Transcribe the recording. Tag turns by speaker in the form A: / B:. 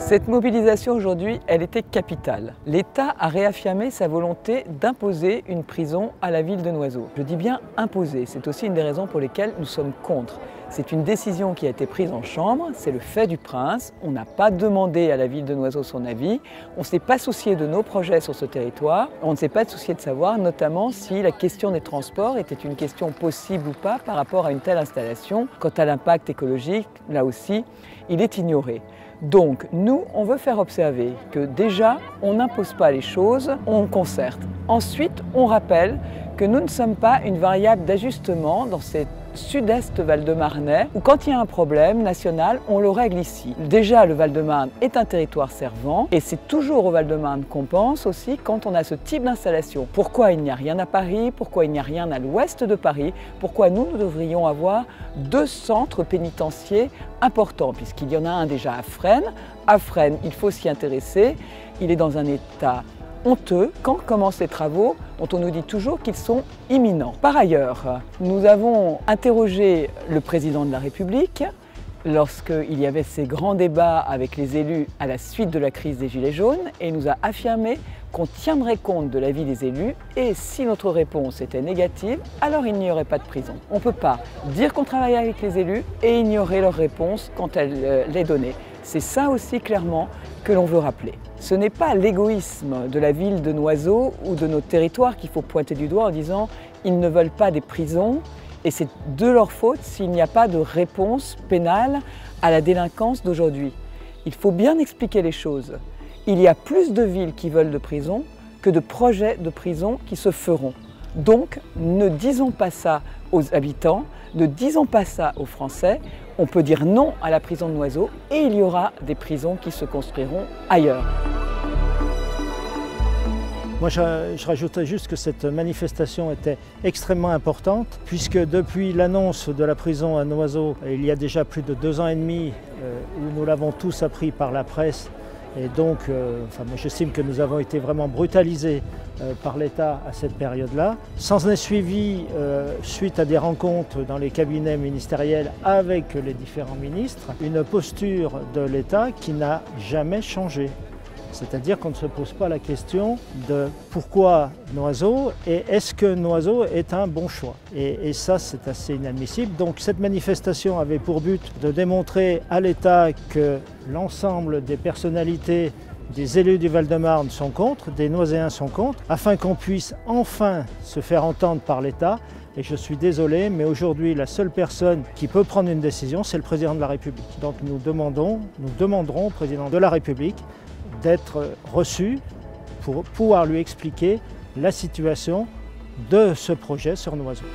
A: Cette mobilisation aujourd'hui, elle était capitale. L'État a réaffirmé sa volonté d'imposer une prison à la ville de Noiseau. Je dis bien imposer, c'est aussi une des raisons pour lesquelles nous sommes contre. C'est une décision qui a été prise en chambre, c'est le fait du prince. On n'a pas demandé à la ville de Noiseau son avis, on ne s'est pas soucié de nos projets sur ce territoire, on ne s'est pas soucié de savoir notamment si la question des transports était une question possible ou pas par rapport à une telle installation. Quant à l'impact écologique, là aussi, il est ignoré. Donc nous, on veut faire observer que déjà, on n'impose pas les choses, on concerte. Ensuite, on rappelle que nous ne sommes pas une variable d'ajustement dans cette sud-est Val-de-Marnais, où quand il y a un problème national, on le règle ici. Déjà, le Val-de-Marne est un territoire servant, et c'est toujours au Val-de-Marne qu'on pense aussi quand on a ce type d'installation. Pourquoi il n'y a rien à Paris? Pourquoi il n'y a rien à l'ouest de Paris? Pourquoi nous devrions avoir 2 centres pénitentiaires importants, puisqu'il y en a un déjà à Fresnes. À Fresnes, il faut s'y intéresser. Il est dans un état honteux. Quand commencent les travaux, dont on nous dit toujours qu'ils sont imminents. Par ailleurs, nous avons interrogé le président de la République lorsqu'il y avait ces grands débats avec les élus à la suite de la crise des Gilets jaunes et il nous a affirmé qu'on tiendrait compte de l'avis des élus et si notre réponse était négative, alors il n'y aurait pas de prison. On ne peut pas dire qu'on travaille avec les élus et ignorer leur réponse quand elle l'est donnée. C'est ça aussi clairement que l'on veut rappeler. Ce n'est pas l'égoïsme de la ville de Noiseau ou de notre territoire qu'il faut pointer du doigt en disant ils ne veulent pas des prisons et c'est de leur faute s'il n'y a pas de réponse pénale à la délinquance d'aujourd'hui. Il faut bien expliquer les choses. Il y a plus de villes qui veulent de prison que de projets de prison qui se feront. Donc ne disons pas ça aux habitants, ne disons pas ça aux Français. On peut dire non à la prison de Noiseau et il y aura des prisons qui se construiront ailleurs.
B: Moi, je rajouterais juste que cette manifestation était extrêmement importante puisque depuis l'annonce de la prison à Noiseau, il y a déjà plus de 2 ans et demi où nous l'avons tous appris par la presse et donc moi, j'estime que nous avons été vraiment brutalisés par l'État à cette période-là. S'en est suivi, suite à des rencontres dans les cabinets ministériels avec les différents ministres, une posture de l'État qui n'a jamais changé. C'est-à-dire qu'on ne se pose pas la question de pourquoi Noiseau et est-ce que Noiseau est un bon choix. Et ça, c'est assez inadmissible. Donc cette manifestation avait pour but de démontrer à l'État que l'ensemble des personnalités, des élus du Val-de-Marne sont contre, des Noiséens sont contre, afin qu'on puisse enfin se faire entendre par l'État. Et je suis désolé, mais aujourd'hui, la seule personne qui peut prendre une décision, c'est le président de la République. Donc nous demanderons au président de la République d'être reçu pour pouvoir lui expliquer la situation de ce projet sur Noiseau.